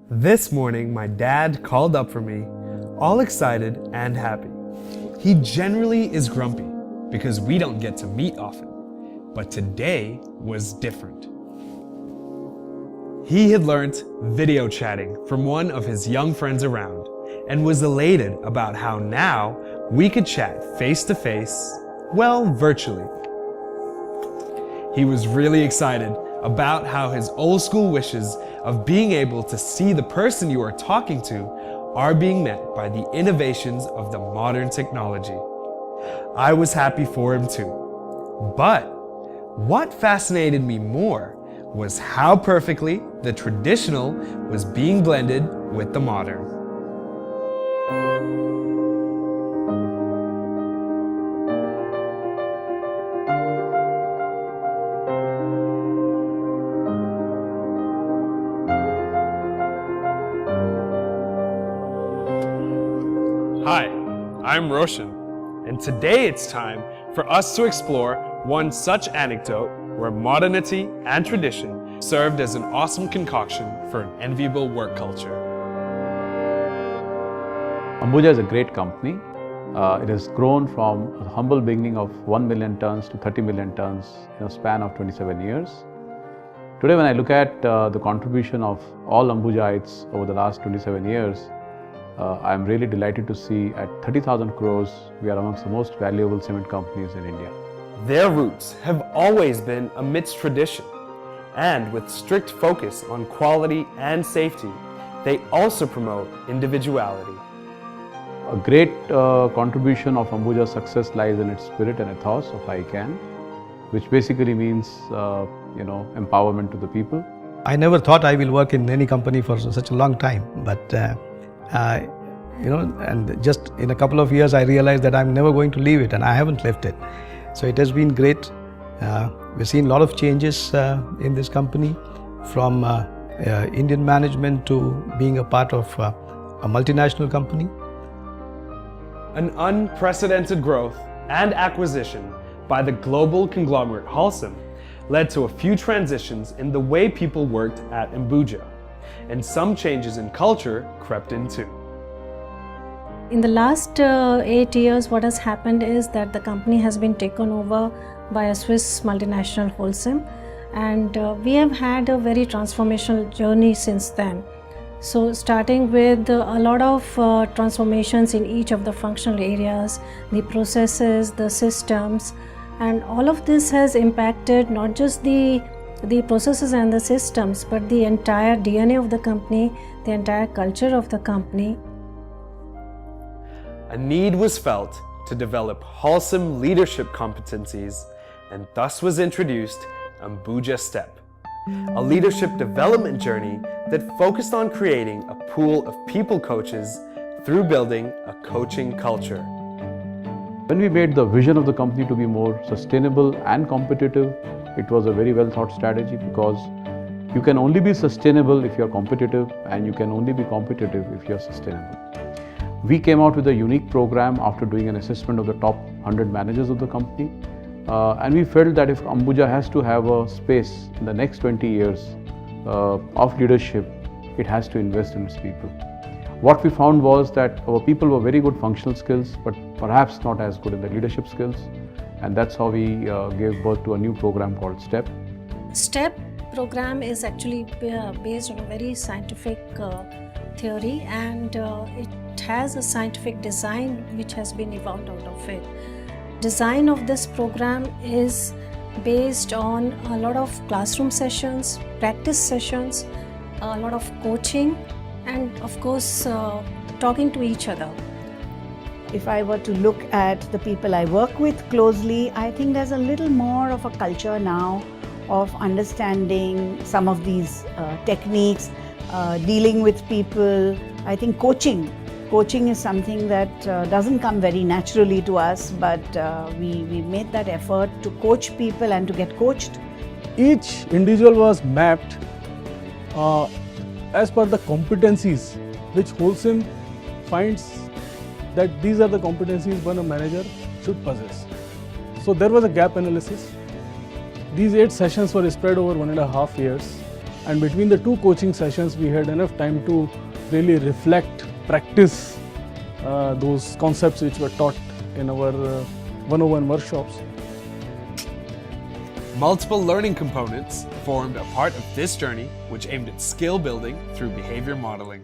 This morning, my dad called up for me, all excited and happy. He generally is grumpy because we don't get to meet often, but today was different. He had learnt video chatting from one of his young friends around and was elated about how now we could chat face to face, well, virtually. He was really excited about how his old school wishes of being able to see the person you are talking to are being met by the innovations of the modern technology. I was happy for him too. But what fascinated me more was how perfectly the traditional was being blended with the modern. Hi, I'm Roshan, and today it's time for us to explore one such anecdote where modernity and tradition served as an awesome concoction for an enviable work culture. Ambuja is a great company. It has grown from a humble beginning of 1 million tons to 30 million tons in a span of 27 years. Today, when I look at the contribution of all Ambujites over the last 27 years, I'm really delighted to see at 30,000 crores, we are amongst the most valuable cement companies in India. Their roots have always been amidst tradition, and with strict focus on quality and safety, they also promote individuality. A great contribution of Ambuja's success lies in its spirit and ethos of I Can, which basically means empowerment to the people. I never thought I will work in any company for such a long time, but and just in a couple of years I realized that I'm never going to leave it, and I haven't left it. So it has been great. We've seen a lot of changes in this company, from Indian management to being a part of a multinational company. An unprecedented growth and acquisition by the global conglomerate Holcim led to a few transitions in the way people worked at Ambuja, and some changes in culture crept in too. In the last 8 years, what has happened is that the company has been taken over by a Swiss multinational Holcim, and we have had a very transformational journey since then. So starting with a lot of transformations in each of the functional areas, the processes, the systems, and all of this has impacted not just the processes and the systems, but the entire DNA of the company, the entire culture of the company. A need was felt to develop Holcim leadership competencies, and thus was introduced Ambuja Step, a leadership development journey that focused on creating a pool of people coaches through building a coaching culture. When we made the vision of the company to be more sustainable and competitive, it was a very well thought strategy, because you can only be sustainable if you're competitive, and you can only be competitive if you're sustainable. We came out with a unique program after doing an assessment of the top 100 managers of the company, and we felt that if Ambuja has to have a space in the next 20 years of leadership, it has to invest in its people. What we found was that our people were very good functional skills, but perhaps not as good in the leadership skills, and that's how we gave birth to a new program called STEP. STEP program is actually based on a very scientific theory, and it has a scientific design which has been evolved out of it. Design of this program is based on a lot of classroom sessions, practice sessions, a lot of coaching, and of course talking to each other. If I were to look at the people I work with closely, I think there's a little more of a culture now of understanding some of these techniques, dealing with people. I think coaching is something that doesn't come very naturally to us, but we made that effort to coach people and to get coached. Each individual was mapped as per the competencies which Holcim finds that these are the competencies one a manager should possess. So there was a gap analysis. These 8 sessions were spread over 1.5 years, And between the 2 coaching sessions, we had enough time to really reflect, practice those concepts which were taught in our 101 workshops. Multiple learning components formed a part of this journey, which aimed at skill building through behavior modeling.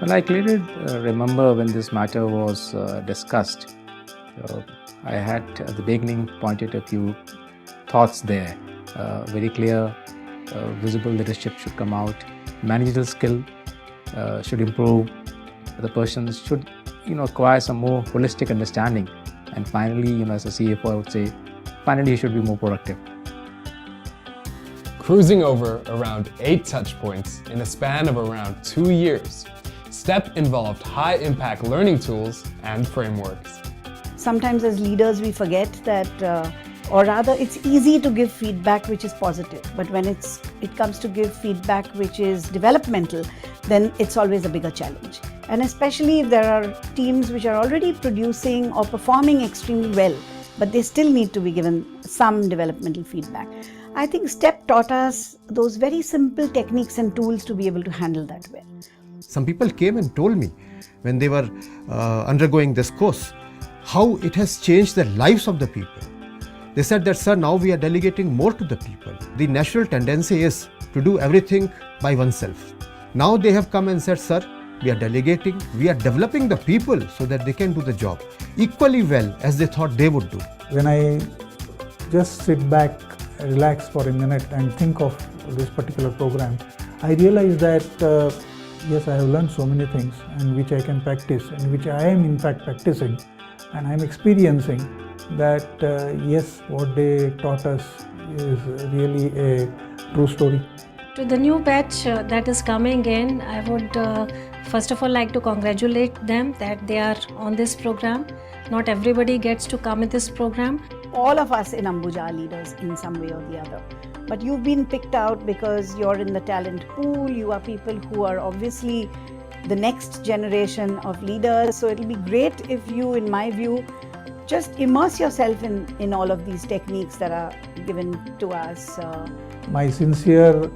Well, I clearly remember when this matter was discussed. I had at the beginning pointed a few thoughts there. Very clear, visible leadership should come out. Managerial skill should improve. The person should, acquire some more holistic understanding. And finally, as a CFO, I would say, finally, you should be more productive. Cruising over around 8 touch points in a span of around 2 years, STEP involved high-impact learning tools and frameworks. Sometimes as leaders we forget that, or rather it's easy to give feedback which is positive, but when it comes to give feedback which is developmental, then it's always a bigger challenge. And especially if there are teams which are already producing or performing extremely well, but they still need to be given some developmental feedback. I think STEP taught us those very simple techniques and tools to be able to handle that well. Some people came and told me when they were undergoing this course, how it has changed the lives of the people. They said that, sir, now we are delegating more to the people. The natural tendency is to do everything by oneself. Now they have come and said, sir, we are delegating, we are developing the people so that they can do the job equally well as they thought they would do. When I just sit back, relax for a minute and think of this particular program, I realize that yes, I have learned so many things and which I can practice and which I am in fact practicing, and I am experiencing that yes, what they taught us is really a true story. To the new batch that is coming in, I would first of all like to congratulate them that they are on this program. Not everybody gets to come in this program. All of us in Ambuja are leaders in some way or the other. But you've been picked out because you're in the talent pool, you are people who are obviously the next generation of leaders. So it'll be great if you, in my view, just immerse yourself in all of these techniques that are given to us. My sincere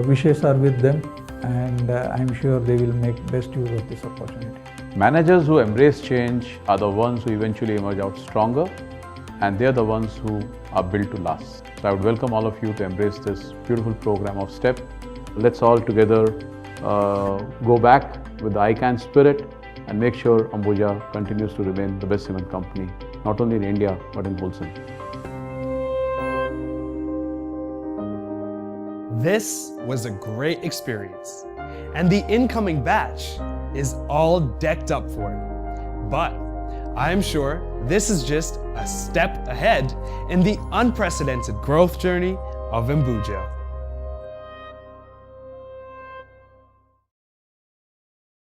wishes are with them, and I'm sure they will make best use of this opportunity. Managers who embrace change are the ones who eventually emerge out stronger, and they're the ones who are built to last. So I would welcome all of you to embrace this beautiful program of STEP. Let's all together go back with the I Can spirit and make sure Ambuja continues to remain the best cement company, not only in India, but in wholesale. This was a great experience, and the incoming batch is all decked up for it. But I'm sure this is just a step ahead in the unprecedented growth journey of Ambuja.